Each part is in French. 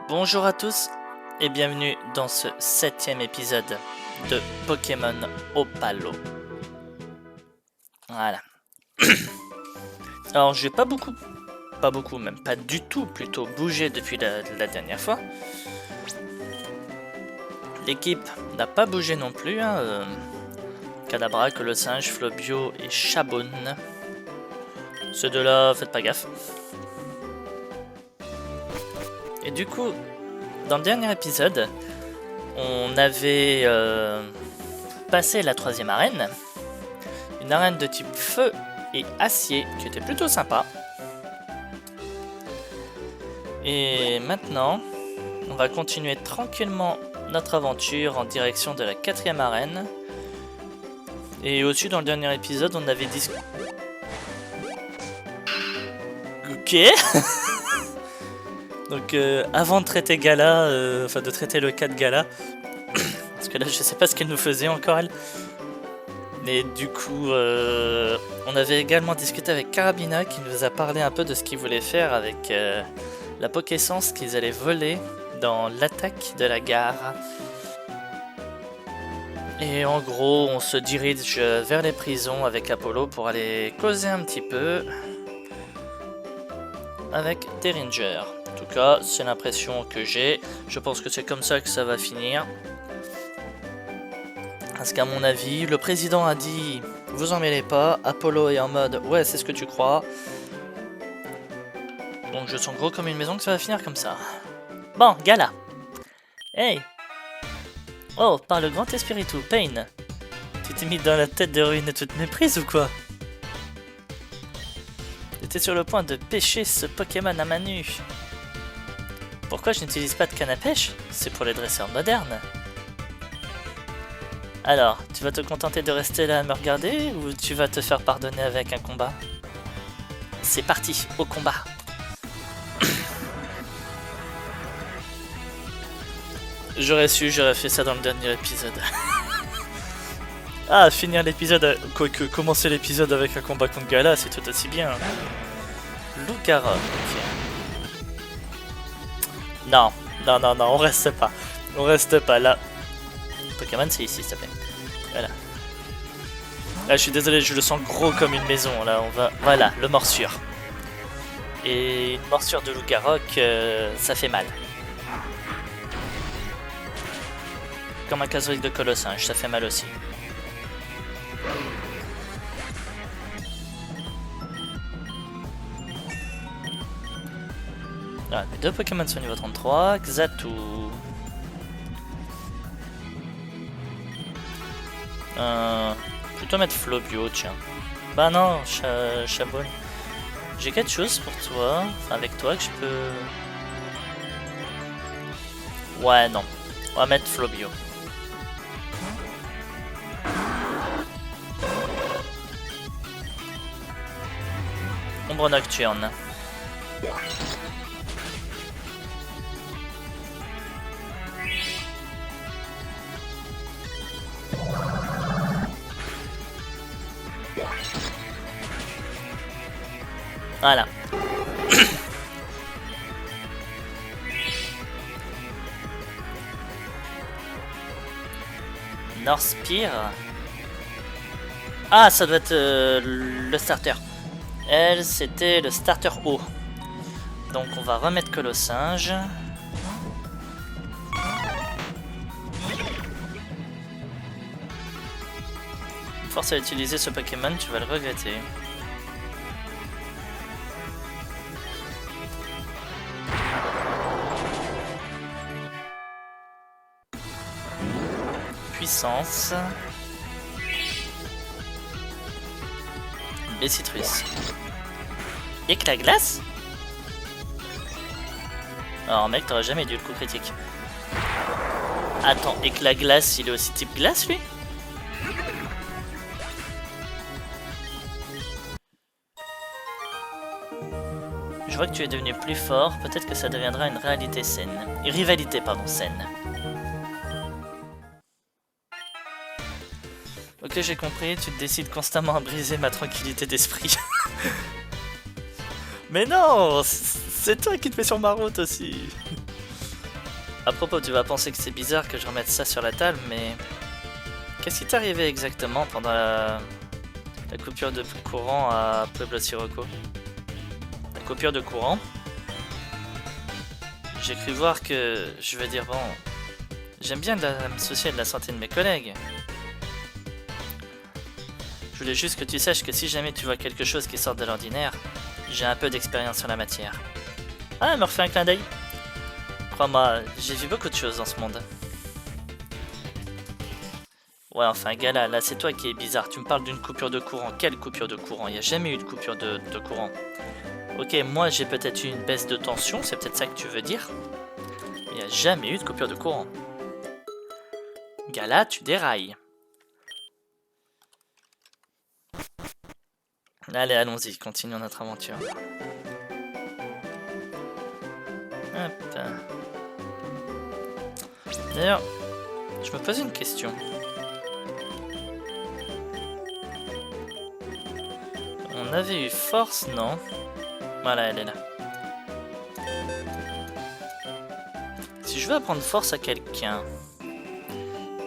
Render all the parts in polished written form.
Bonjour à tous et bienvenue dans ce 7e épisode de Pokémon Opalo. Voilà. Alors j'ai pas beaucoup, même pas du tout plutôt bougé depuis la dernière fois. L'équipe n'a pas bougé non plus, hein. Kadabra, Colossinge, Flobio et Chabon. Ceux deux-là, faites pas gaffe. Et du coup, dans le dernier épisode, on avait passé la 3e arène. Une arène de type feu et acier qui était plutôt sympa. Et maintenant, on va continuer tranquillement notre aventure en direction de la 4e arène. Et aussi dans le dernier épisode, on avait dit... Ok. Donc avant de traiter Gala, enfin de traiter le cas de Gala, parce que là je sais pas ce qu'elle nous faisait encore elle. Mais du coup, on avait également discuté avec Carabina qui nous a parlé un peu de ce qu'ils voulaient faire avec la Pokéessence qu'ils allaient voler dans l'attaque de la gare. Et en gros, on se dirige vers les prisons avec Apollo pour aller causer un petit peu avec Derringer. En tout cas, c'est l'impression que j'ai. Je pense que c'est comme ça que ça va finir. Parce qu'à mon avis, le président a dit « Vous en mêlez pas ». Apollo est en mode « Ouais, c'est ce que tu crois ». Donc je sens gros comme une maison que ça va finir comme ça. Bon, Gala. Hey. Oh, par le grand espiritu, Pain. Tu t'es mis dans la tête de ruiner toutes mes prises ou quoi? J'étais sur le point de pêcher ce Pokémon à main nue. Pourquoi je n'utilise pas de canne à pêche? C'est pour les dresseurs modernes. Alors, tu vas te contenter de rester là à me regarder ou tu vas te faire pardonner avec un combat? C'est parti, au combat. J'aurais su, j'aurais fait ça dans le dernier épisode. Ah, finir l'épisode, quoique commencer l'épisode avec un combat contre Gala, c'est tout aussi bien. Lucaroc. Non, on reste pas. On reste pas là. Pokémon, c'est ici, s'il te plaît. Voilà. Là, je suis désolé, je le sens gros comme une maison. Là, on va. Voilà, le morsure. Et une morsure de Lucaroc, ça fait mal. Comme un casoïde de Colossinge, ça fait mal aussi. Voilà, mes deux Pokémon sont niveau 33. Xatu. Plutôt mettre Flobio, tiens. Bah non, Chabon. J'ai quelque chose pour toi, enfin avec toi que je peux... Ouais, non. On va mettre Flobio. Ombre Nocturne. Voilà. North Spear. Ah, ça doit être le starter. Elle, c'était le starter haut. Donc on va remettre Colossinge. Force à utiliser ce Pokémon, tu vas le regretter. Puissance. Bessitrus. Éclat glace? Alors mec, t'aurais jamais dû le coup critique. Attends, éclat glace, il est aussi type glace lui? Je vois que tu es devenu plus fort, peut-être que ça deviendra une réalité saine. Une rivalité, pardon, saine. Ok, j'ai compris, tu te décides constamment à briser ma tranquillité d'esprit. Mais non, c'est toi qui te mets sur ma route aussi. À propos, tu vas penser que c'est bizarre que je remette ça sur la table, mais... Qu'est-ce qui t'est arrivé exactement pendant la coupure de courant à Pueblo Sirocco? La coupure de courant? J'ai cru voir que... Je veux dire, bon... J'aime bien me soucier de la santé de mes collègues. Je voulais juste que tu saches que si jamais tu vois quelque chose qui sort de l'ordinaire, j'ai un peu d'expérience sur la matière. Ah, elle me refait un clin d'œil. Crois-moi, j'ai vu beaucoup de choses dans ce monde. Ouais, enfin, Gala, là c'est toi qui es bizarre. Tu me parles d'une coupure de courant. Quelle coupure de courant? Il n'y a jamais eu de coupure de courant. Ok, moi j'ai peut-être eu une baisse de tension, c'est peut-être ça que tu veux dire. Il n'y a jamais eu de coupure de courant. Gala, tu dérailles. Allez, allons-y, continuons notre aventure. Hop. D'ailleurs, je me pose une question. On avait eu force, non? Voilà, elle est là. Si je veux apprendre force à quelqu'un...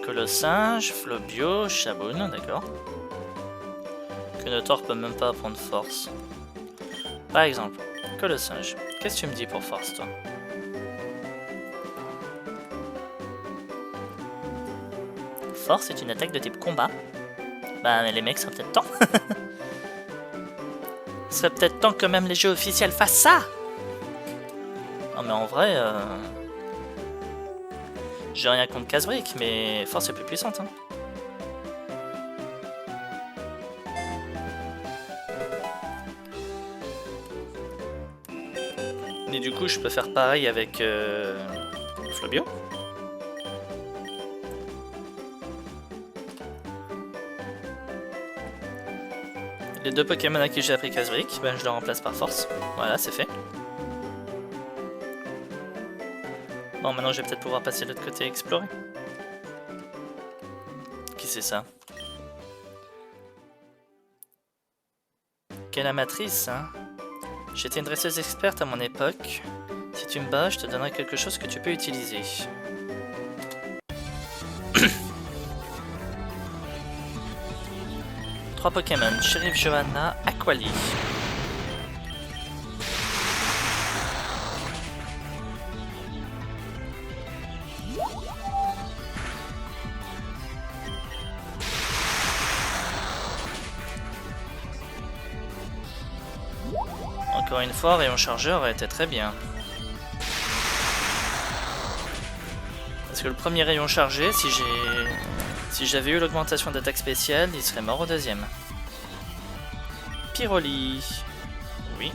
Colossinge, Flobio, Shaboun, d'accord. Kenotor peut même pas apprendre force. Par exemple, Colossinge, qu'est-ce que tu me dis pour force, toi? Force est une attaque de type combat. Bah, mais les mecs, ça serait peut-être temps. Ce serait peut-être temps que même les jeux officiels fassent ça. Non, mais en vrai, j'ai rien contre Kazric, mais force est plus puissante. Hein. Et du coup, je peux faire pareil avec Flobio. Les deux Pokémon à qui j'ai appris Kazric, ben je le remplace par force. Voilà, c'est fait. Bon, maintenant je vais peut-être pouvoir passer de l'autre côté et explorer. Qui c'est ça? Quelle amatrice, hein? J'étais une dresseuse experte à mon époque. Si tu me bats, je te donnerai quelque chose que tu peux utiliser. Trois Pokémon, Sheriff Johanna, Aquali. Encore une fois, rayon chargeur aurait été très bien. Parce que le premier rayon chargé, si j'avais eu l'augmentation d'attaque spéciale, il serait mort au deuxième. Pyroli. Oui.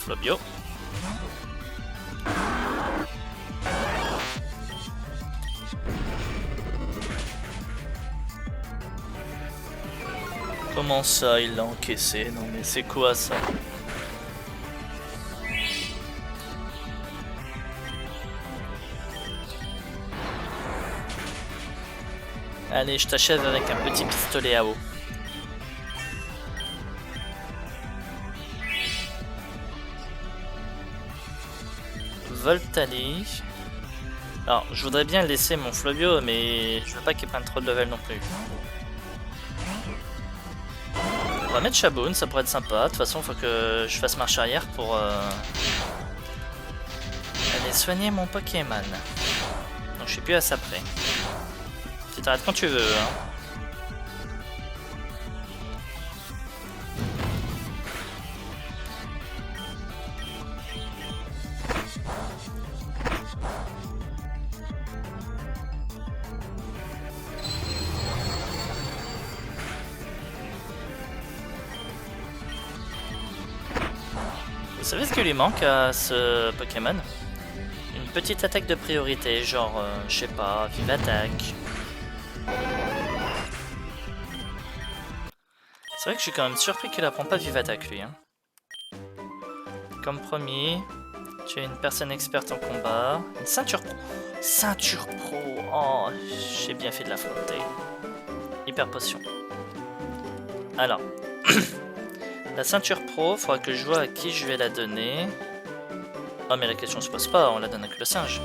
Flobio. Comment ça, il l'a encaissé? Non mais c'est quoi ça? Allez, je t'achève avec un petit pistolet à eau. Voltali. Alors, je voudrais bien laisser mon Flobio, mais je veux pas qu'il prenne trop de level non plus. On va mettre Shaboun, ça pourrait être sympa. De toute façon, il faut que je fasse marche arrière pour aller soigner mon Pokémon. Donc je suis plus à ça près. Tu t'arrêtes quand tu veux, hein. Vous savez ce qui lui manque à ce Pokémon? Une petite attaque de priorité, genre, je sais pas, vive attaque. C'est vrai que je suis quand même surpris qu'il apprend pas vive attaque lui. Hein. Comme promis, tu es une personne experte en combat. Une ceinture pro. Ceinture pro. Oh, j'ai bien fait de l'affronter. Hyper potion. Alors. La ceinture pro, faudra que je vois à qui je vais la donner. Oh mais la question se pose pas, on la donne à que le singe.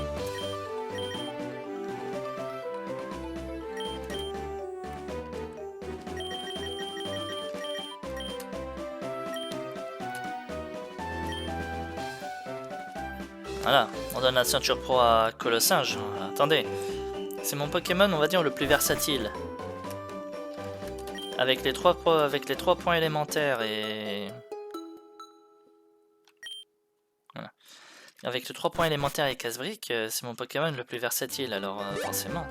Voilà, on donne la ceinture pro à Colossinge. Attendez, c'est mon Pokémon, on va dire, le plus versatile. Avec les 3 points élémentaires et... Voilà. Avec les 3 points élémentaires et casse-brique, c'est mon Pokémon le plus versatile, alors forcément.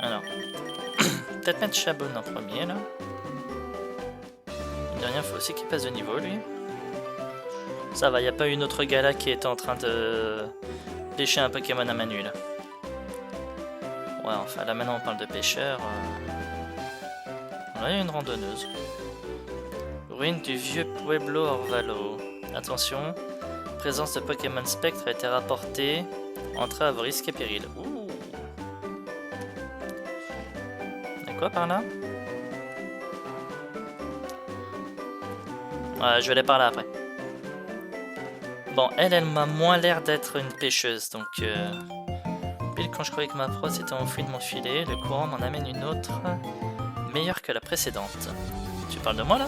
Alors, peut-être mettre Chabon en premier, là. De rien, faut aussi qu'il passe de niveau, lui. Ça va, y a pas une autre gala qui est en train de pêcher un Pokémon à Manu, là. Ouais, enfin, là, maintenant, on parle de pêcheur. Là, il y a une randonneuse. Ruine du vieux Pueblo Orvalo. Attention, présence de Pokémon Spectre a été rapportée. Entrée à vos risques et périls. Ouh. Y'a quoi par là? Ouais, je vais aller par là après. Bon, elle m'a moins l'air d'être une pêcheuse, donc... Pile quand je croyais que ma proie s'était enfouie de mon filet, le courant m'en amène une autre, meilleure que la précédente. Tu parles de moi là?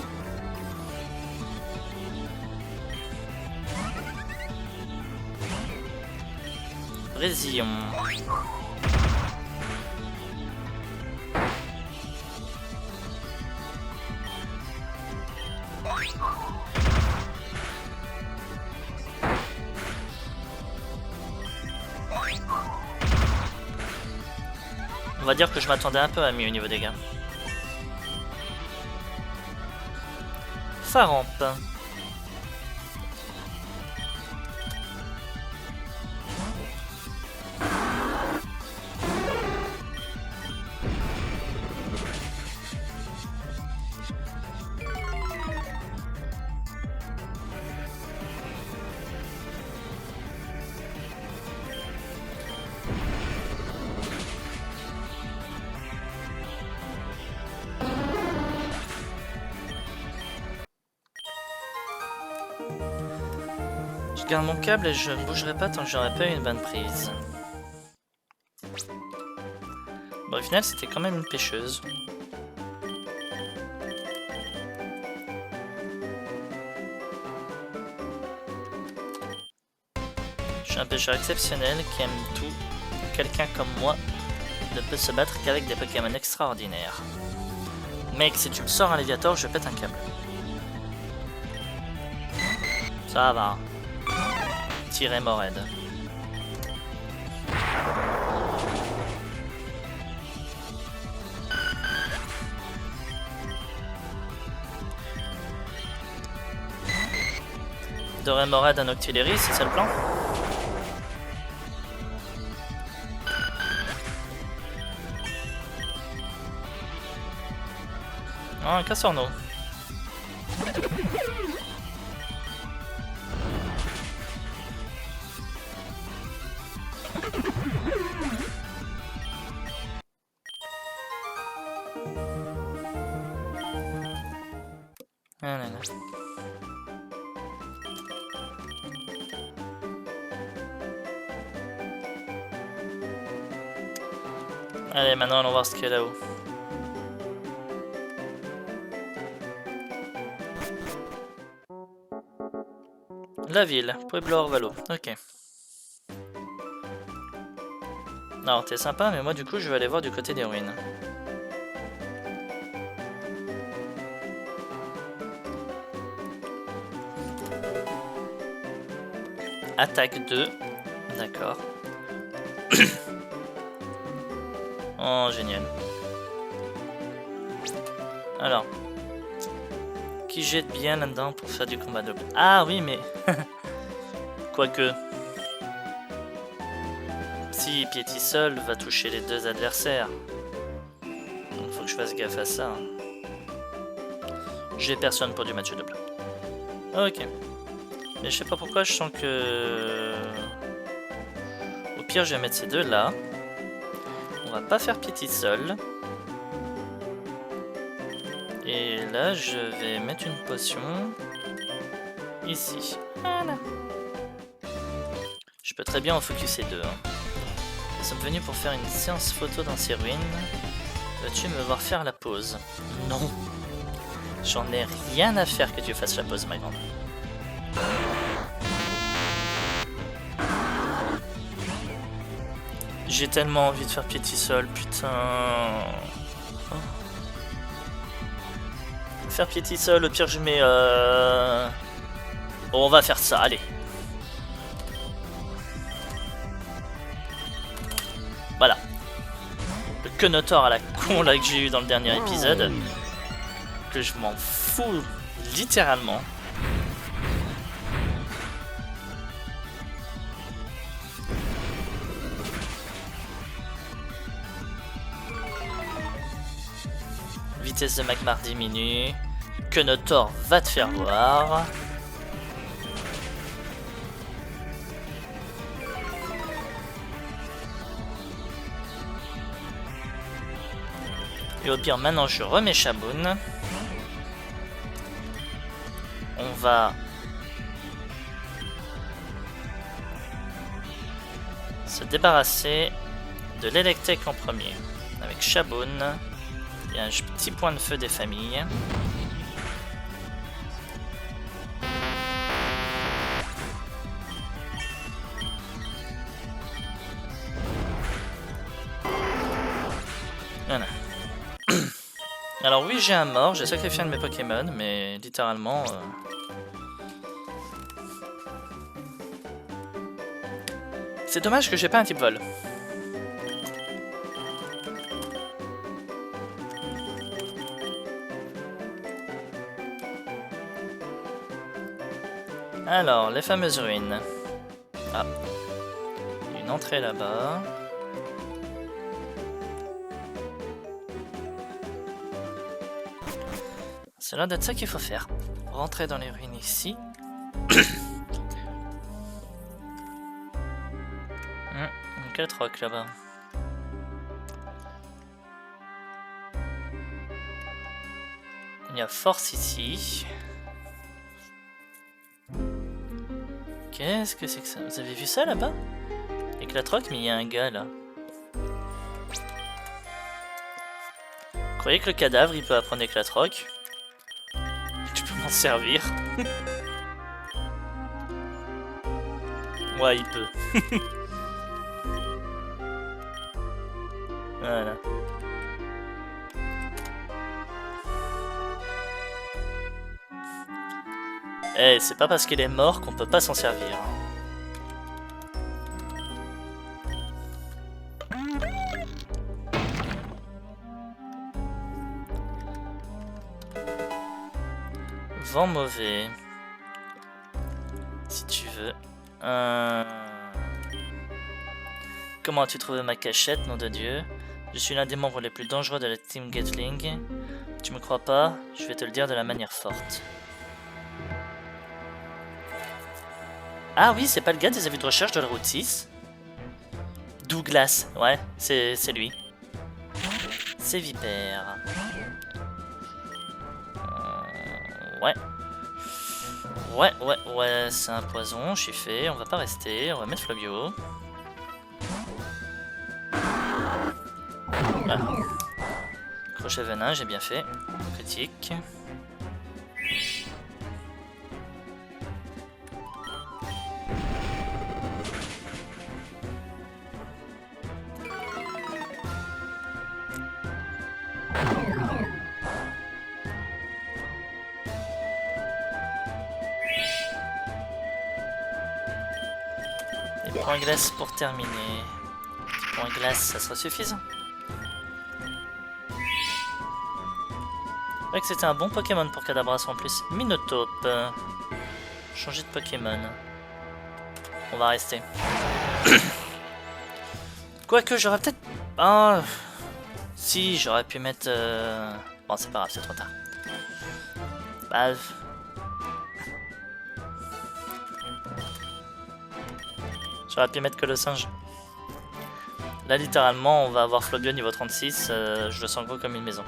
Brésilon. On va dire que je m'attendais un peu à mieux au niveau des gars. Faramp. Je garde mon câble et je ne bougerai pas tant que j'aurai pas eu une bonne prise. Bon, au final, c'était quand même une pêcheuse. Je suis un pêcheur exceptionnel qui aime tout. Quelqu'un comme moi ne peut se battre qu'avec des Pokémon extraordinaires. Mec, si tu me sors un Léviator, je pète un câble. Ça va. Tirer Mored. Dorer Mored un Octillery, c'est ça le plan? Oh, un Cassorno. Ah là là. Allez, maintenant allons voir ce qu'il y a là-haut. La ville, Pueblo Orvalo, ok. Alors t'es sympa, mais moi du coup je vais aller voir du côté des ruines. Attaque 2, d'accord. Oh génial. Alors, qui jette bien là-dedans pour faire du combat double? Ah oui mais... Quoique... Si Piétisol va toucher les deux adversaires. Donc faut que je fasse gaffe à ça. J'ai personne pour du match double. Ok. Mais je sais pas pourquoi je sens que... Au pire je vais mettre ces deux là. On va pas faire Piétisol. Et là, je vais mettre une potion ici. Voilà. Je peux très bien en focuser 2. Hein. Nous sommes venus pour faire une séance photo dans ces ruines. Veux-tu me voir faire la pause? Non. J'en ai rien à faire que tu fasses la pause, ma grande. J'ai tellement envie de faire Piétisol, putain. Oh. Faire Piétisol, au pire je mets... Bon, on va faire ça, allez. Voilà. Le Quenotor à la con là que j'ai eu dans le dernier épisode. Que je m'en fous littéralement. Vitesse de Magmar diminue. Quenotor va te faire voir. Et au pire, maintenant je remets Shaboun. On va se débarrasser de l'Electek en premier. Avec Shaboun. Et un petit point de feu des familles. Voilà. Alors oui, j'ai un mort, j'ai sacrifié un de mes Pokémon, mais littéralement... C'est dommage que j'ai pas un type vol. Alors, les fameuses ruines. Ah. Une entrée là-bas. C'est là d'être ça qu'il faut faire. Rentrer dans les ruines ici. Quel troc là-bas. Il y a force ici. Qu'est-ce que c'est que ça? Vous avez vu ça là-bas? Avec la troc, mais il y a un gars là. Vous croyez que le cadavre il peut apprendre avec la troc? Tu peux m'en servir. Ouais, il peut. Voilà. Eh, c'est pas parce qu'il est mort qu'on peut pas s'en servir. Vent mauvais. Si tu veux. Comment as-tu trouvé ma cachette, nom de Dieu? Je suis l'un des membres les plus dangereux de la Team Gatling. Tu me crois pas? Je vais te le dire de la manière forte. Ah oui, c'est pas le gars des avis de recherche de la route 6? Douglas, ouais, c'est lui. C'est Vipère. Ouais. Ouais, c'est un poison, je suis fait, on va pas rester, on va mettre Flabio. Voilà. Crochet venin, j'ai bien fait. Critique. Et point glace pour terminer. Point glace, ça sera suffisant. C'est vrai que c'était un bon Pokémon pour Kadabras en plus. Minotape. Changer de Pokémon. On va rester. Quoique j'aurais peut-être... Ah, si, j'aurais pu mettre... Bon, c'est pas grave, c'est trop tard. Bah... J'aurais pu mettre que le singe. Là, littéralement, on va avoir Flobio niveau 36. Je le sens gros comme une maison.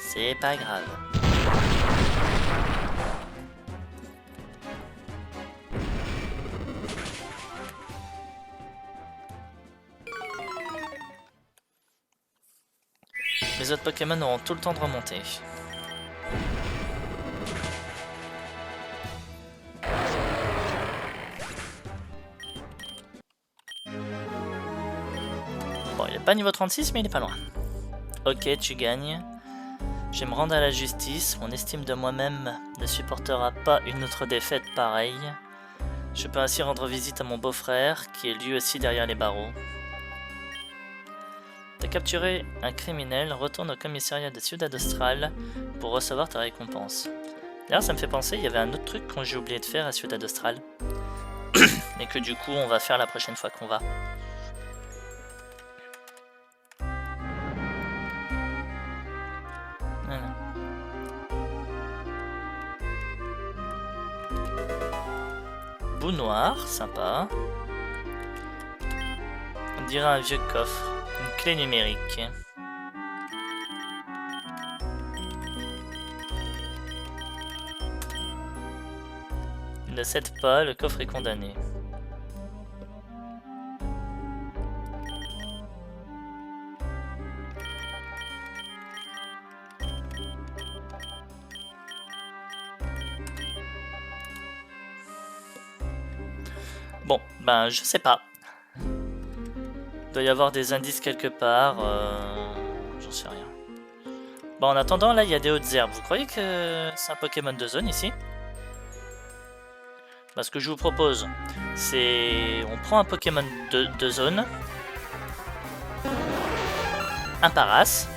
C'est pas grave. Les autres Pokémon auront tout le temps de remonter. Bon, il est pas niveau 36, mais il est pas loin. Ok, tu gagnes. Je vais me rendre à la justice. Mon estime de moi-même ne supportera pas une autre défaite pareille. Je peux ainsi rendre visite à mon beau-frère, qui est lui aussi derrière les barreaux. T'as capturé un criminel, retourne au commissariat de Ciudad Austral pour recevoir ta récompense. D'ailleurs, ça me fait penser, il y avait un autre truc que j'ai oublié de faire à Ciudad Austral. Et que du coup, on va faire la prochaine fois qu'on va. Voilà. Bout noir, sympa. On dirait un vieux coffre. Une clé numérique. Ne cède pas, le coffre est condamné. Bon, ben je sais pas. Il doit y avoir des indices quelque part. J'en sais rien. Bon, en attendant, là, il y a des hautes herbes. Vous croyez que c'est un Pokémon de zone ici? Bah, ce que je vous propose, c'est... On prend un Pokémon de zone. Un Paras.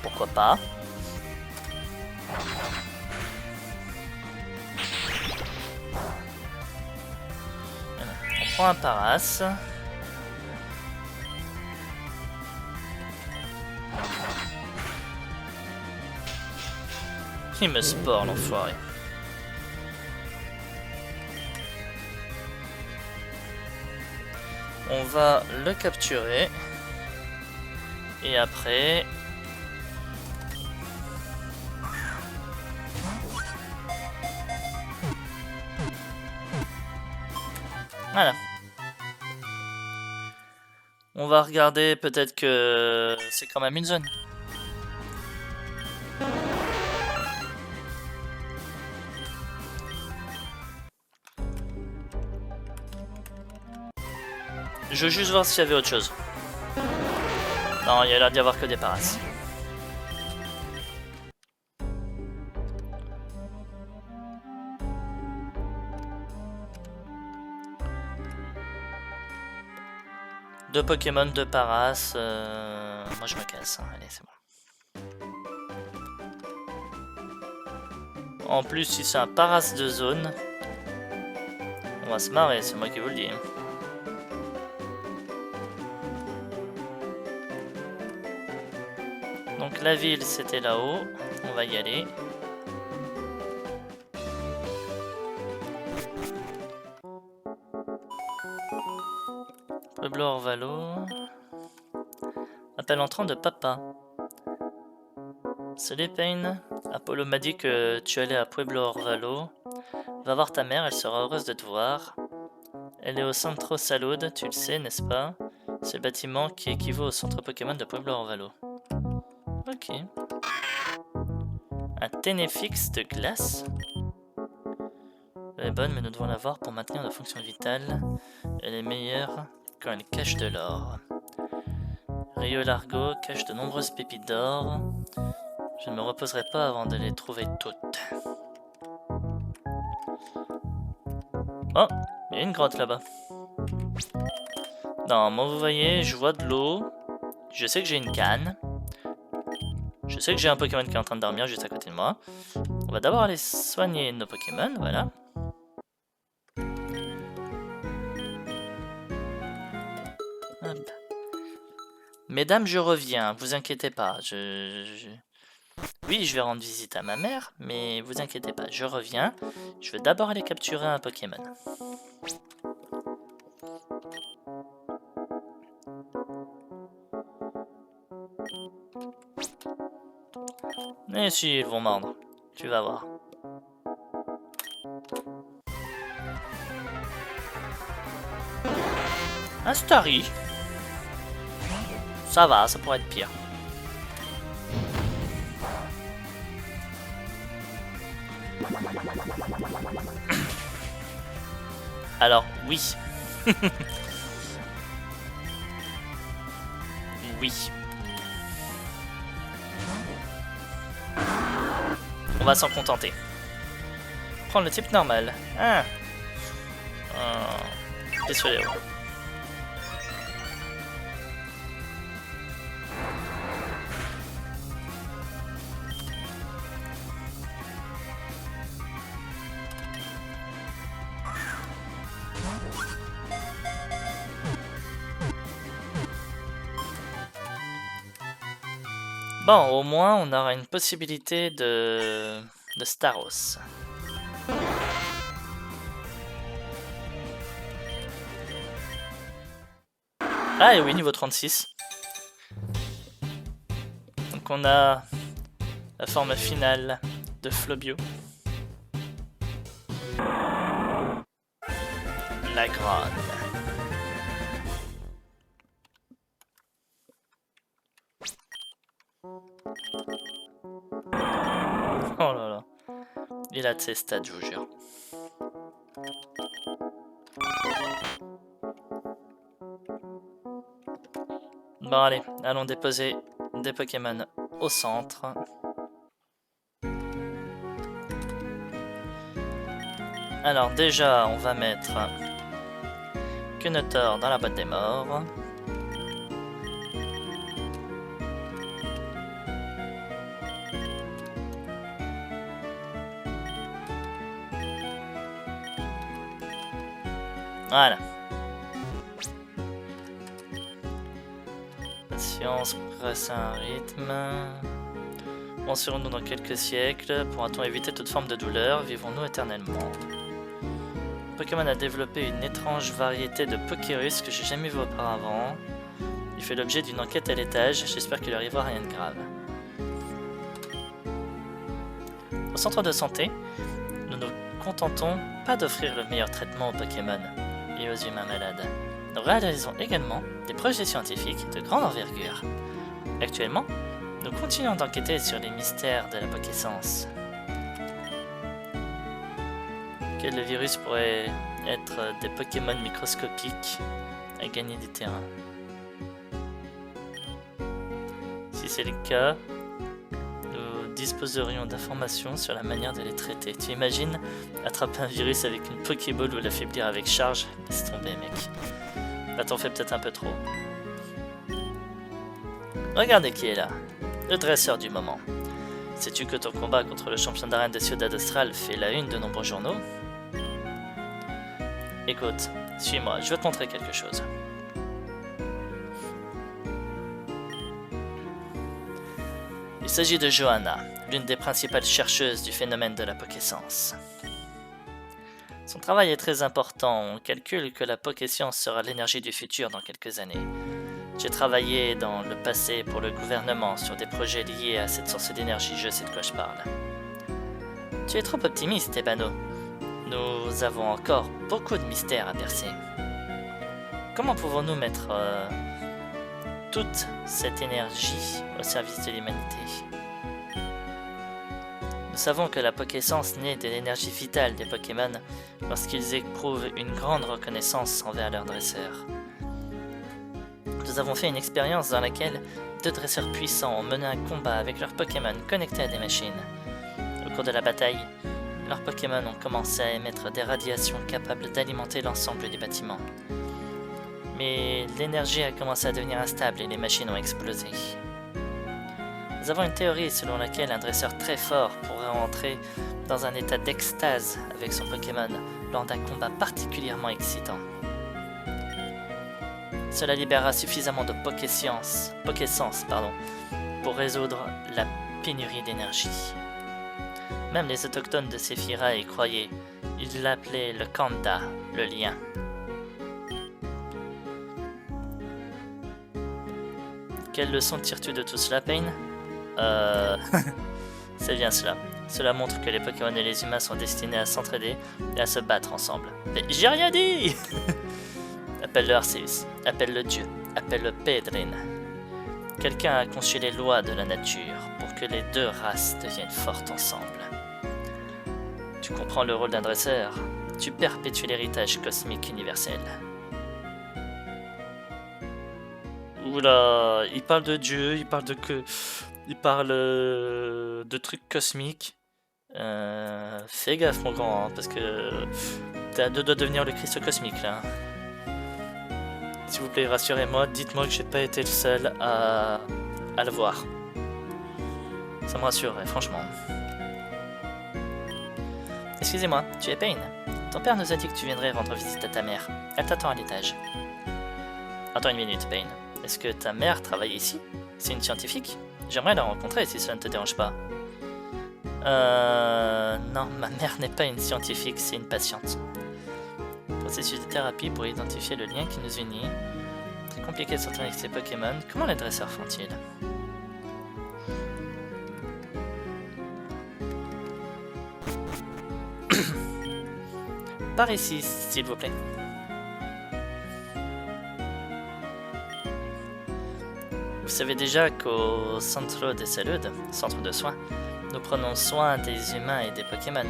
Pourquoi pas. On prend un Paras. Il me spore, l'enfoiré. On va le capturer. Et après... Voilà. On va regarder, peut-être que c'est quand même une zone. Je veux juste voir s'il y avait autre chose. Non, il y a l'air d'y avoir que des Paras. Deux Pokémon, deux Paras. Moi je me casse. Hein. Allez, c'est bon. En plus, si c'est un Paras de zone, on va se marrer, c'est moi qui vous le dis. Donc la ville c'était là-haut, on va y aller. Pueblo Orvalo. Appel entrant de papa. Salut Payne, Apollo m'a dit que tu allais à Pueblo Orvalo. Va voir ta mère, elle sera heureuse de te voir. Elle est au Centro Salud, tu le sais, n'est-ce pas? C'est le bâtiment qui équivaut au centre Pokémon de Pueblo Orvalo. Ok. Un Ténéfix de glace. Elle est bonne, mais nous devons l'avoir pour maintenir nos fonctions vitales. Elle est meilleure quand elle cache de l'or. Rio Largo cache de nombreuses pépites d'or. Je ne me reposerai pas avant de les trouver toutes. Oh, il y a une grotte là-bas. Non, moi vous voyez, je vois de l'eau. Je sais que j'ai une canne. Je sais que j'ai un Pokémon qui est en train de dormir juste à côté de moi. On va d'abord aller soigner nos Pokémon, voilà. Hop. Mesdames, je reviens, vous inquiétez pas. Oui, je vais rendre visite à ma mère, mais vous inquiétez pas, je reviens. Je vais d'abord aller capturer un Pokémon. Mais si, ils vont mordre. Tu vas voir. Un Starry. Ça va, ça pourrait être pire. Alors, oui. Oui. On va s'en contenter. Prendre le type normal. Ah. Désolé. Bon, au moins on aura une possibilité de Staros. Ah et oui, niveau 36. Donc on a la forme finale de Flobio. La grande. Oh là là. Il a de ses stats, je vous jure. Bon allez, allons déposer des Pokémon au centre. Alors déjà, on va mettre Kunotor dans la boîte des morts. Voilà. Patience, progresse à un rythme. Penserons-nous dans quelques siècles? Pourra-t-on éviter toute forme de douleur? Vivons-nous éternellement? Pokémon a développé une étrange variété de Pokérus que j'ai jamais vu auparavant. Il fait l'objet d'une enquête à l'étage. J'espère qu'il arrivera rien de grave. Au centre de santé, nous nous contentons pas d'offrir le meilleur traitement aux Pokémon et aux humains malades. Nous réalisons également des projets scientifiques de grande envergure. Actuellement, nous continuons d'enquêter sur les mystères de la Pokéssence. Quel virus pourrait être des Pokémon microscopiques à gagner du terrain? Si c'est le cas, nous disposerions d'informations sur la manière de les traiter. Tu imagines attraper un virus avec une Pokéball ou l'affaiblir avec charge? Laisse tomber, mec. Là, t'en fais peut-être un peu trop. Regardez qui est là. Le dresseur du moment. Sais-tu que ton combat contre le champion d'arène de Ciudad Austral fait la une de nombreux journaux? Écoute, suis-moi, je vais te montrer quelque chose. Il s'agit de Johanna, l'une des principales chercheuses du phénomène de la Pokéssence. Son travail est très important, on calcule que la Pokésscience sera l'énergie du futur dans quelques années. J'ai travaillé dans le passé pour le gouvernement sur des projets liés à cette source d'énergie, je sais de quoi je parle. Tu es trop optimiste, Ebano. Nous avons encore beaucoup de mystères à percer. Comment pouvons-nous mettre toute cette énergie au service de l'humanité? Nous savons que la Pokéssence naît de l'énergie vitale des Pokémon lorsqu'ils éprouvent une grande reconnaissance envers leurs dresseurs. Nous avons fait une expérience dans laquelle 2 dresseurs puissants ont mené un combat avec leurs Pokémon connectés à des machines. Au cours de la bataille, leurs Pokémon ont commencé à émettre des radiations capables d'alimenter l'ensemble du bâtiment. Mais l'énergie a commencé à devenir instable et les machines ont explosé. Nous avons une théorie selon laquelle un dresseur très fort pourrait entrer dans un état d'extase avec son Pokémon lors d'un combat particulièrement excitant. Cela libérera suffisamment de Pokéssence pour résoudre la pénurie d'énergie. Même les autochtones de Séphira y croyaient. Ils l'appelaient le Kanda, le lien. Quelle leçon tires-tu de tout cela, Pain? C'est bien cela. Cela montre que les Pokémon et les humains sont destinés à s'entraider et à se battre ensemble. Mais j'ai rien dit. Appelle-le Arceus, appelle-le Dieu, appelle-le Pedrin. Quelqu'un a conçu les lois de la nature pour que les deux races deviennent fortes ensemble. Tu comprends le rôle d'un dresseur, tu perpétues l'héritage cosmique universel. Oula, il parle de Dieu, il parle de trucs cosmiques. Fais gaffe mon grand, hein, parce que t'es à deux doigts de devenir le Christ cosmique là. S'il vous plaît, rassurez-moi, dites-moi que j'ai pas été le seul à le voir. Ça me rassurerait, franchement. Excusez-moi, tu es Payne. Ton père nous a dit que tu viendrais rendre visite à ta mère. Elle t'attend à l'étage. Attends une minute, Payne. Est-ce que ta mère travaille ici? C'est une scientifique? J'aimerais la rencontrer si cela ne te dérange pas. Non, ma mère n'est pas une scientifique, c'est une patiente. Processus de thérapie pour identifier le lien qui nous unit. Très compliqué de sortir avec ces Pokémon. Comment les dresseurs font-ils? Par ici, s'il vous plaît. Vous savez déjà qu'au Centro de Salud, centre de soins, nous prenons soin des humains et des Pokémon.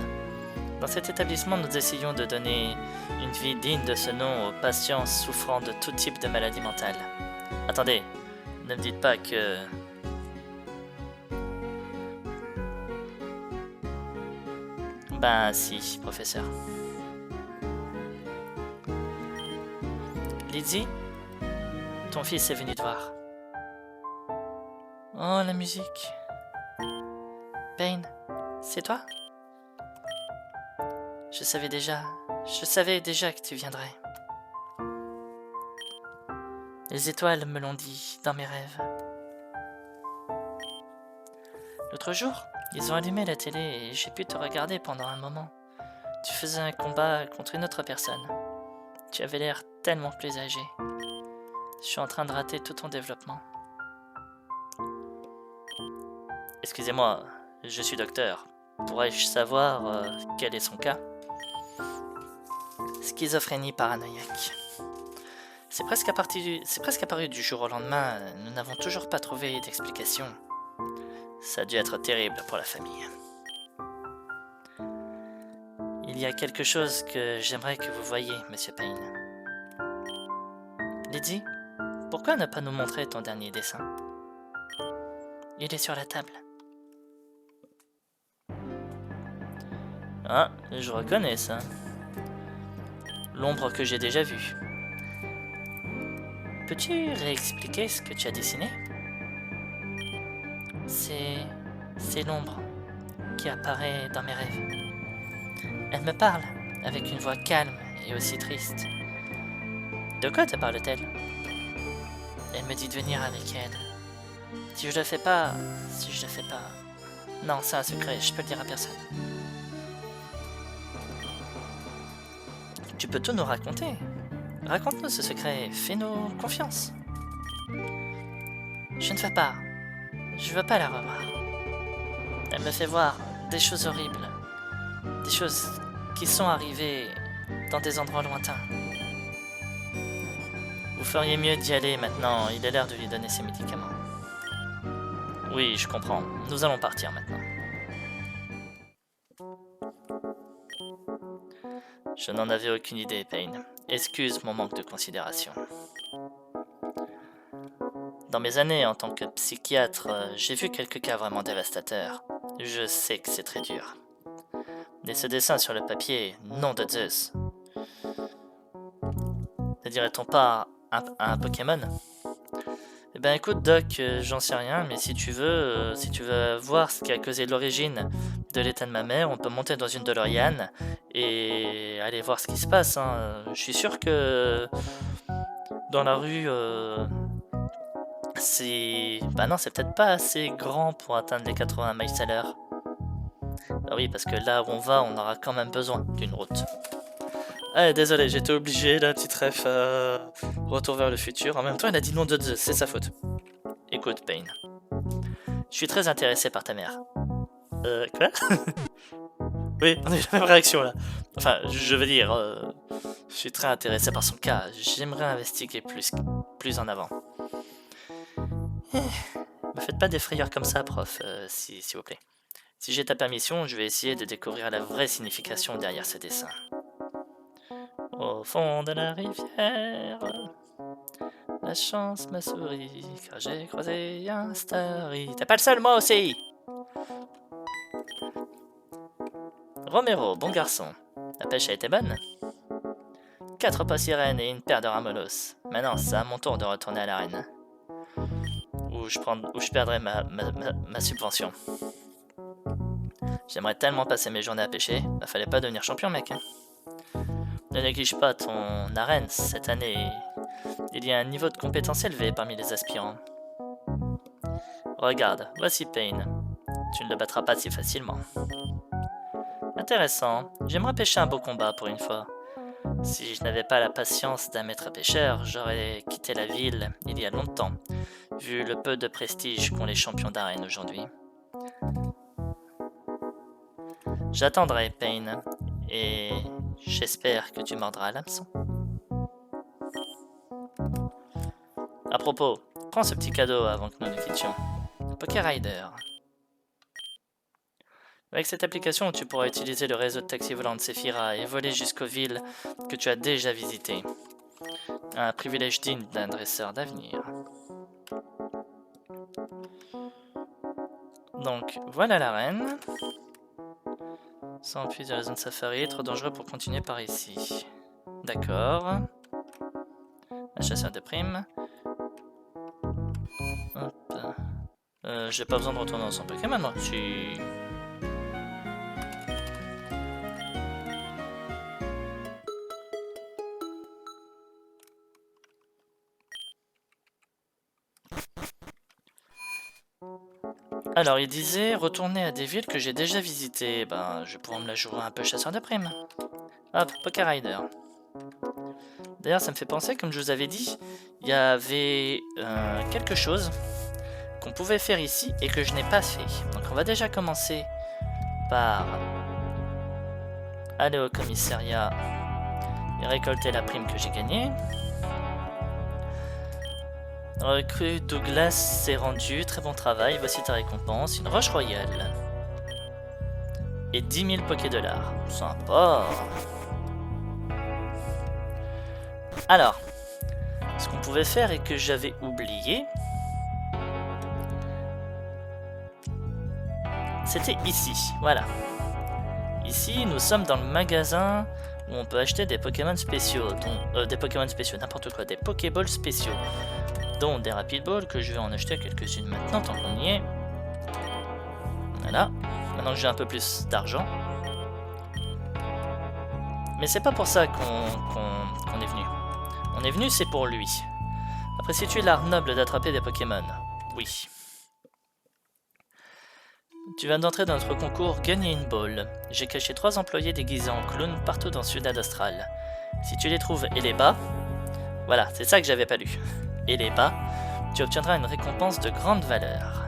Dans cet établissement, nous essayons de donner une vie digne de ce nom aux patients souffrant de tout type de maladie mentale. Attendez, ne me dites pas que... Ben si, professeur. Lizzie, ton fils est venu te voir. Oh, la musique. Payne, c'est toi? Je savais déjà que tu viendrais. Les étoiles me l'ont dit dans mes rêves. L'autre jour, ils ont allumé la télé et j'ai pu te regarder pendant un moment. Tu faisais un combat contre une autre personne. Tu avais l'air tellement plus âgé. Je suis en train de rater tout ton développement. Excusez-moi, je suis docteur. Pourrais-je savoir quel est son cas? Schizophrénie paranoïaque. C'est presque apparu du jour au lendemain. Nous n'avons toujours pas trouvé d'explication. Ça a dû être terrible pour la famille. Il y a quelque chose que j'aimerais que vous voyiez, Monsieur Payne. Lydie, pourquoi ne pas nous montrer ton dernier dessin? Il est sur la table. Ah, je reconnais ça. L'ombre que j'ai déjà vue. Peux-tu réexpliquer ce que tu as dessiné? C'est l'ombre qui apparaît dans mes rêves. Elle me parle avec une voix calme et aussi triste. De quoi te parle-t-elle? Elle me dit de venir avec elle. Si je le fais pas... Non, c'est un secret, je peux le dire à personne. Tu peux tout nous raconter. Raconte-nous ce secret, fais-nous confiance. Je ne veux pas. Je veux pas la revoir. Elle me fait voir des choses horribles. Des choses qui sont arrivées dans des endroits lointains. Vous feriez mieux d'y aller maintenant, il a l'air de lui donner ses médicaments. Oui, je comprends. Nous allons partir maintenant. Je n'en avais aucune idée, Payne. Excuse mon manque de considération. Dans mes années en tant que psychiatre, j'ai vu quelques cas vraiment dévastateurs. Je sais que c'est très dur. Mais ce dessin sur le papier, nom de Zeus. Ne dirait-on pas un Pokémon? Eh ben écoute Doc, j'en sais rien, mais si tu veux voir ce qui a causé l'origine de l'état de ma mère, on peut monter dans une DeLorean et aller voir ce qui se passe. Hein. Je suis sûr que dans la rue, bah non, c'est peut-être pas assez grand pour atteindre les 80 miles à l'heure. Bah oui, parce que là où on va, on aura quand même besoin d'une route. Ah, désolé, j'étais obligé, la petite ref, retour vers le futur. En même temps, elle a dit nom de Zeus, c'est sa faute. Écoute, Payne. Je suis très intéressé par ta mère. Quoi? Oui, on a eu la même réaction là. Enfin, je veux dire, je suis très intéressé par son cas. J'aimerais investiguer plus en avant. Me faites pas des frayeurs comme ça, prof, s'il vous plaît. Si j'ai ta permission, je vais essayer de découvrir la vraie signification derrière ce dessin. Au fond de la rivière, la chance m'a souri, car j'ai croisé un starry. T'es pas le seul, moi aussi! Romero, bon garçon. La pêche a été bonne? 4 pas sirènes et une paire de ramolos. Maintenant, c'est à mon tour de retourner à l'arène. Où je perdrai ma subvention. J'aimerais tellement passer mes journées à pêcher. Bah, fallait pas devenir champion, mec. Hein. Ne néglige pas ton arène cette année. Il y a un niveau de compétence élevé parmi les aspirants. Regarde, voici Payne. Tu ne le battras pas si facilement. Intéressant. J'aimerais pêcher un beau combat pour une fois. Si je n'avais pas la patience d'un maître pêcheur, j'aurais quitté la ville il y a longtemps, vu le peu de prestige qu'ont les champions d'arène aujourd'hui. J'attendrai, Payne, et j'espère que tu mordras à l'hameçon. À propos, prends ce petit cadeau avant que nous nous quittions. Poké Rider. Avec cette application, tu pourras utiliser le réseau de taxi volant de Sephira et voler jusqu'aux villes que tu as déjà visitées. Un privilège digne d'un dresseur d'avenir. Donc, voilà l'arène. Sans appui de la zone safari, trop dangereux pour continuer par ici. D'accord. Un chasseur de primes. Hop. J'ai pas besoin de retourner dans son Pokémon, moi. Si... Alors, il disait retourner à des villes que j'ai déjà visitées. Ben, je pourrais me la jouer un peu chasseur de primes. Hop, Poké Rider. D'ailleurs, ça me fait penser, comme je vous avais dit, il y avait quelque chose qu'on pouvait faire ici et que je n'ai pas fait. Donc, on va déjà commencer par aller au commissariat et récolter la prime que j'ai gagnée. Recrue Douglas s'est rendu, très bon travail, voici ta récompense, une roche royale. Et 10 000 Poké-dollars, sympa. Alors, ce qu'on pouvait faire et que j'avais oublié, c'était ici, voilà. Ici, nous sommes dans le magasin où on peut acheter des Pokémon spéciaux, n'importe quoi, des Pokéballs spéciaux. Dont des Rapid Balls, que je vais en acheter quelques-unes maintenant, tant qu'on y est. Voilà. Maintenant que j'ai un peu plus d'argent. Mais c'est pas pour ça qu'on est venu. On est venu, c'est pour lui. Apprécies-tu l'art noble d'attraper des Pokémon? Oui. Tu viens d'entrer dans notre concours Gagner une Ball. J'ai caché 3 employés déguisés en clown partout dans Ciudad Astral. Si tu les trouves et les bats... Voilà, c'est ça que j'avais pas lu. Et les bas, tu obtiendras une récompense de grande valeur.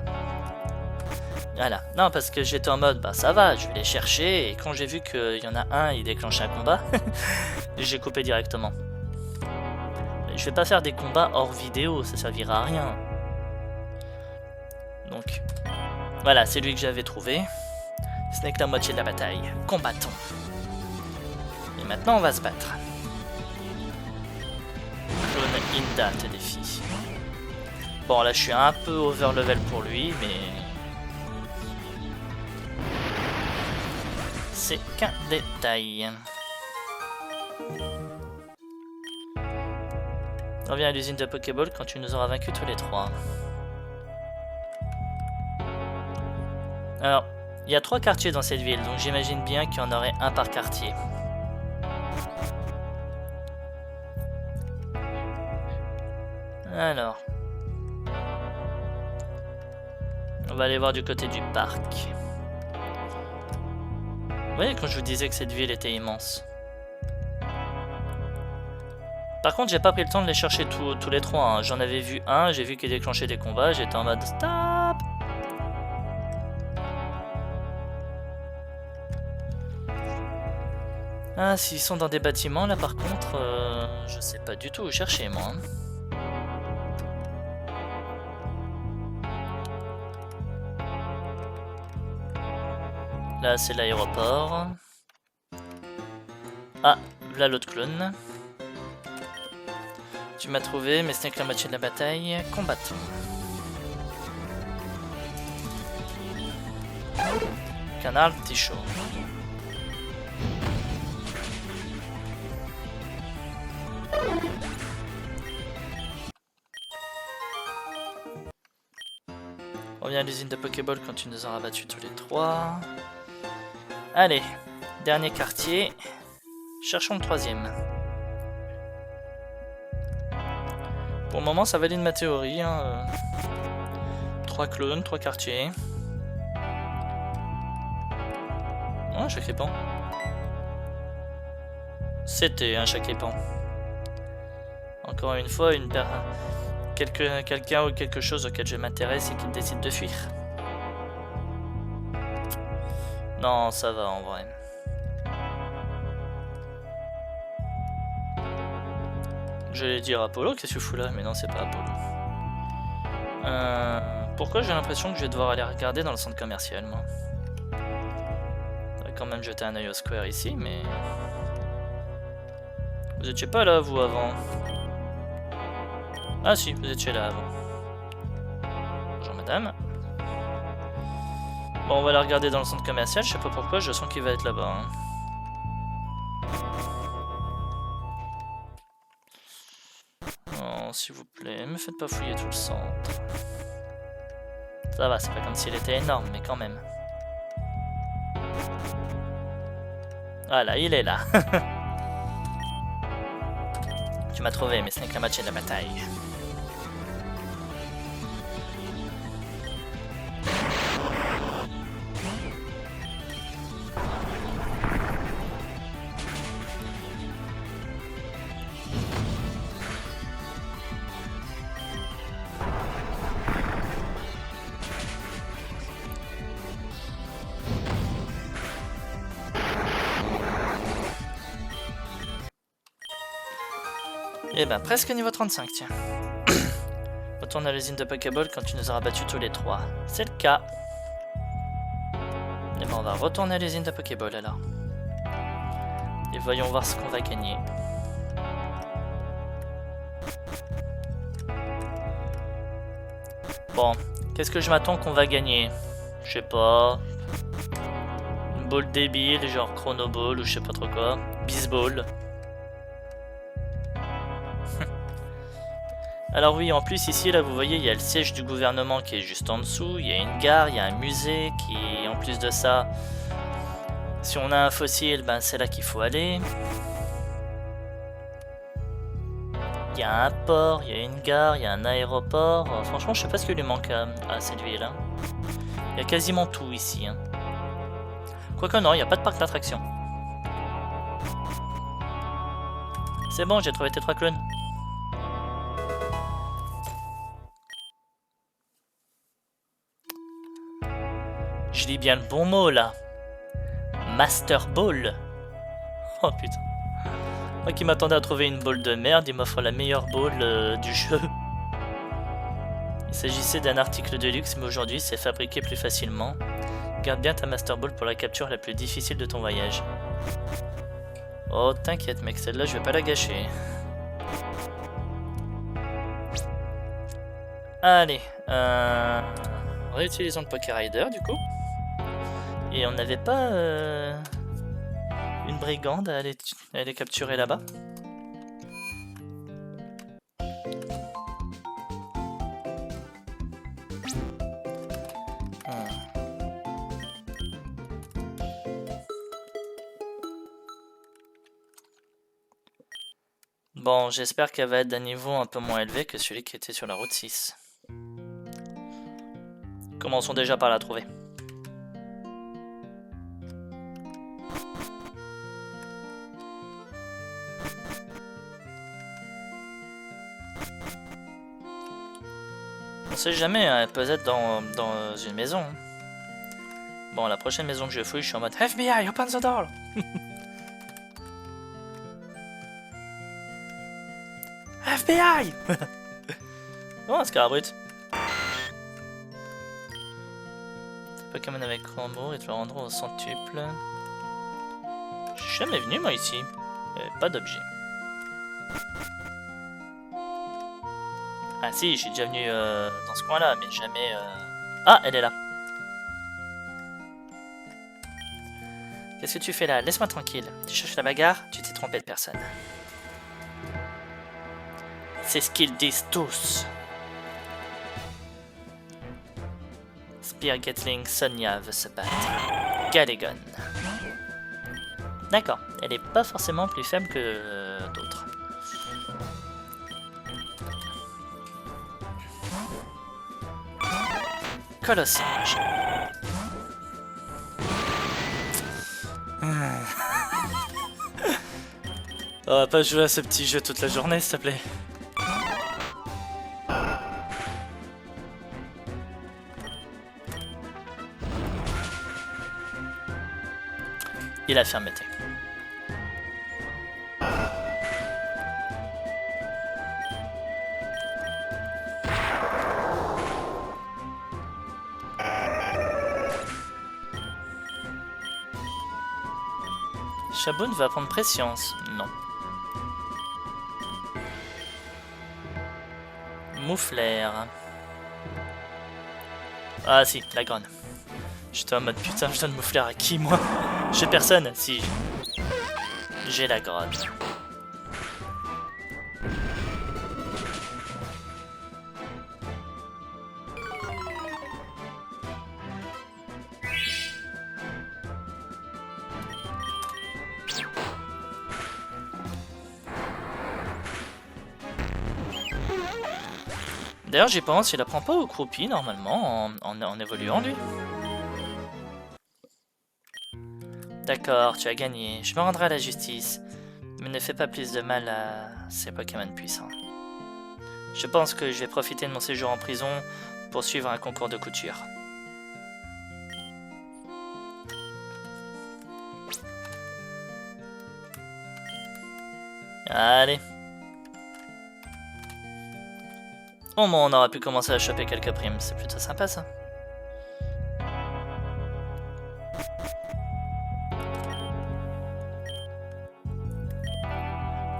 Voilà, non parce que j'étais en mode, bah ça va, je vais les chercher, et quand j'ai vu qu'il y en a un, il déclenchait un combat, j'ai coupé directement. Je vais pas faire des combats hors vidéo, ça servira à rien. Donc, voilà, c'est lui que j'avais trouvé. Ce n'est que la moitié de la bataille. Combattons. Et maintenant, on va se battre. Inda te défie. Bon là je suis un peu over level pour lui mais c'est qu'un détail. Reviens à l'usine de Pokéball quand tu nous auras vaincus tous les 3. Alors, il y a 3 quartiers dans cette ville donc j'imagine bien qu'il y en aurait un par quartier. Alors, on va aller voir du côté du parc. Vous voyez quand je vous disais que cette ville était immense. Par contre, j'ai pas pris le temps de les chercher tous les 3. Hein. J'en avais vu un, j'ai vu qu'il déclenchait des combats, j'étais en mode stop. Ah, s'ils sont dans des bâtiments, là par contre, je sais pas du tout où chercher moi. Hein. Là, c'est l'aéroport. Ah, là l'autre clone. Tu m'as trouvé, mais ce n'est que la moitié de la bataille. Combattons. Canal Ticho. Reviens à l'usine de Pokéball quand tu nous auras battus tous les trois. Allez, dernier quartier. Cherchons le troisième. Pour le moment, ça valide ma théorie. Hein. 3 clones, 3 quartiers. Oh, un Chaképan. C'était un Chaképan. Encore une fois, quelqu'un ou quelque chose auquel je m'intéresse et qui décide de fuir. Non, ça va en vrai. J'allais dire Apollo, qu'est-ce que tu fous là? Mais non, c'est pas Apollo. Pourquoi j'ai l'impression que je vais devoir aller regarder dans le centre commercial, moi? J'aurais quand même jeté un œil au square ici, mais... Vous étiez pas là, vous, avant? Ah si, vous étiez là avant. Bonjour, madame. Bon, on va la regarder dans le centre commercial, je sais pas pourquoi, je sens qu'il va être là-bas. Hein. Oh, s'il vous plaît, me faites pas fouiller tout le centre. Ça va, c'est pas comme s'il était énorme, mais quand même. Voilà, il est là. Tu m'as trouvé, mais ce n'est que la moitié de la bataille. Eh ben, presque niveau 35, tiens. Retourne à l'usine de Pokéball quand tu nous auras battus tous les trois. C'est le cas. Et ben, on va retourner à l'usine de Pokéball alors. Et voyons voir ce qu'on va gagner. Bon, qu'est-ce que je m'attends qu'on va gagner? Je sais pas. Une ball débile, genre Chrono Ball ou je sais pas trop quoi. Bisball. Alors oui, en plus ici, là, vous voyez, il y a le siège du gouvernement qui est juste en dessous, il y a une gare, il y a un musée qui, en plus de ça, si on a un fossile, ben c'est là qu'il faut aller. Il y a un port, il y a une gare, il y a un aéroport. Franchement, je sais pas ce qui lui manque à cette ville. Hein. Il y a quasiment tout ici. Hein. Quoique non, il n'y a pas de parc d'attractions. C'est bon, j'ai trouvé tes 3 clones. Je dis bien le bon mot là. Master Ball. Oh putain. Moi qui m'attendais à trouver une ball de merde, il m'offre la meilleure ball du jeu. Il s'agissait d'un article de luxe, mais aujourd'hui c'est fabriqué plus facilement. Garde bien ta Master Ball pour la capture la plus difficile de ton voyage. Oh t'inquiète mec, celle-là je vais pas la gâcher. Allez, réutilisons le Poké Rider du coup. Et on n'avait pas une brigande à aller capturer là-bas? Bon, j'espère qu'elle va être d'un niveau un peu moins élevé que celui qui était sur la route 6. Commençons déjà par la trouver. On sait jamais, hein, elle peut être dans une maison. Bon, la prochaine maison que je fouille, je suis en mode FBI, open the door. FBI. Oh, un Scarbrut. Pokémon avec Rambo et te le rendront au centuple. Je suis jamais venu moi ici. Il n'y avait pas d'objet. Ah si, je suis déjà venu dans ce coin-là, mais jamais... Ah, elle est là. Qu'est-ce que tu fais là? Laisse-moi tranquille. Tu cherches la bagarre? Tu t'es trompé de personne. C'est ce qu'ils disent tous. Spear Gatling, Sonia veut se battre. Galagon. D'accord, elle est pas forcément plus faible que d'autres. Colossage. On va pas jouer à ce petit jeu toute la journée, s'il te plaît. Et la fermeté. Shaboun va prendre préscience. Non. Mouflaire. Ah si, la grande. J'étais en mode putain, je donne Mouflaire à qui moi? J'ai personne. Si. J'ai la grotte. D'ailleurs, j'y pense, il apprend pas au croupi normalement en évoluant lui. D'accord, tu as gagné. Je me rendrai à la justice, mais ne fais pas plus de mal à ces Pokémon puissants. Je pense que je vais profiter de mon séjour en prison pour suivre un concours de couture. Allez. Au moins on aura pu commencer à choper quelques primes, c'est plutôt sympa ça.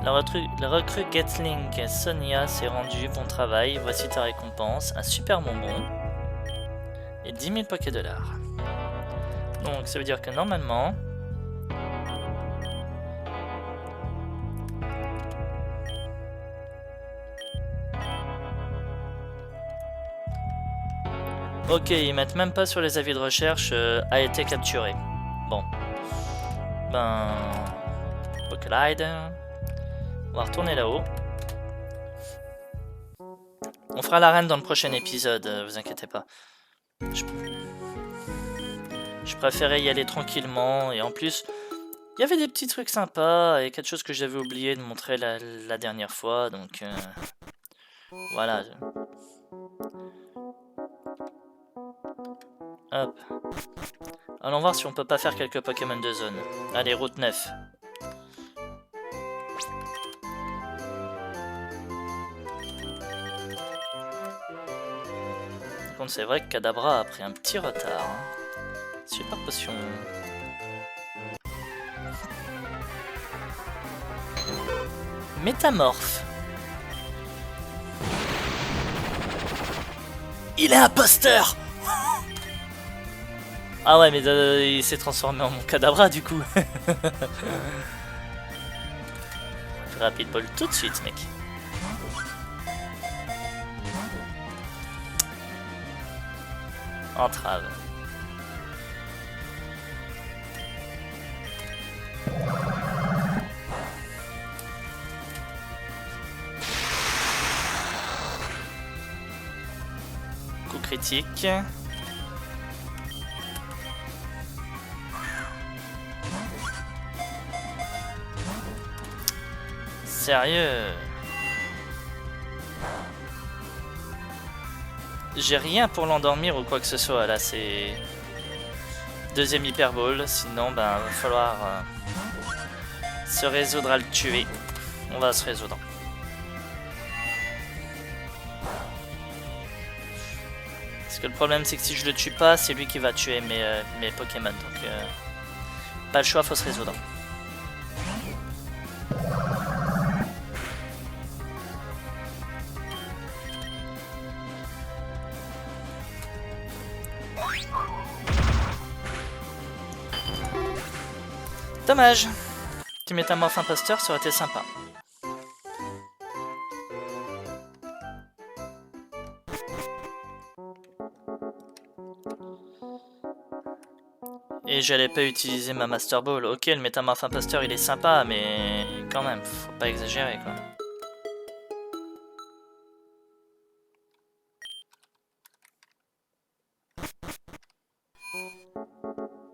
Le recrue Gatling Sonia s'est rendu, bon travail, voici ta récompense, un super bonbon et 10 000 $. Donc ça veut dire que normalement... Ok, ils mettent même pas sur les avis de recherche a été capturé. Bon. Ben... Pokelide. On va retourner là-haut. On fera l'arène dans le prochain épisode, vous inquiétez pas. Je préférais y aller tranquillement et en plus, il y avait des petits trucs sympas et quelque chose que j'avais oublié de montrer la dernière fois, donc voilà. Hop. Allons voir si on peut pas faire quelques Pokémon de zone. Allez, route 9. Par contre, c'est vrai que Kadabra a pris un petit retard. Hein. Super potion. Métamorphe. Il est imposteur. Ah ouais, mais il s'est transformé en mon Kadabra du coup. Rapid Ball tout de suite, mec. Entrave. Coup critique. Sérieux? J'ai rien pour l'endormir ou quoi que ce soit, là c'est... Deuxième Hyper Ball, sinon ben va falloir se résoudre à le tuer. On va se résoudre. Parce que le problème c'est que si je le tue pas, c'est lui qui va tuer mes Pokémon. Donc pas le choix, faut se résoudre. Dommage. Tu métamorphes imposteur, ça aurait été sympa. Et j'allais pas utiliser ma Master Ball. Ok, le métamorphe imposteur il est sympa, mais quand même, faut pas exagérer quoi.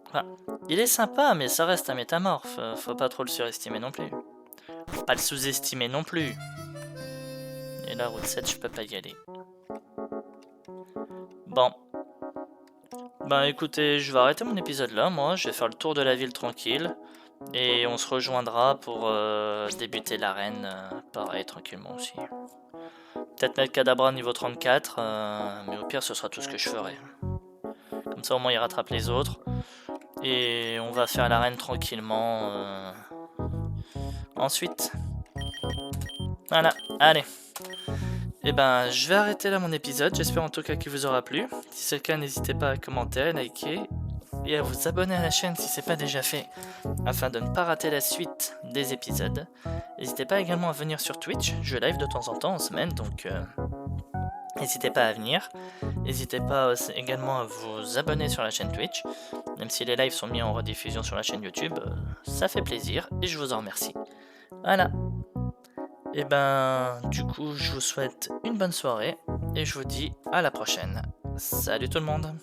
Enfin, il est sympa, mais ça reste un métamorphe. Faut pas trop le surestimer non plus. Faut pas le sous-estimer non plus. Et la route 7, je peux pas y aller. Bon. Ben écoutez, je vais arrêter mon épisode là, moi. Je vais faire le tour de la ville tranquille. Et on se rejoindra pour débuter l'arène, pareil, tranquillement aussi. Peut-être mettre Kadabra niveau 34, mais au pire ce sera tout ce que je ferai. Comme ça au moins il rattrape les autres. Et on va faire l'arène tranquillement. Ensuite. Voilà, allez. Et ben je vais arrêter là mon épisode, j'espère en tout cas qu'il vous aura plu. Si c'est le cas, n'hésitez pas à commenter, à liker et à vous abonner à la chaîne si c'est pas déjà fait, afin de ne pas rater la suite des épisodes. N'hésitez pas également à venir sur Twitch, je live de temps en temps en semaine, donc n'hésitez pas à venir. N'hésitez pas également à vous abonner sur la chaîne Twitch, même si les lives sont mis en rediffusion sur la chaîne YouTube, ça fait plaisir et je vous en remercie. Voilà. Et ben, du coup, je vous souhaite une bonne soirée et je vous dis à la prochaine. Salut tout le monde!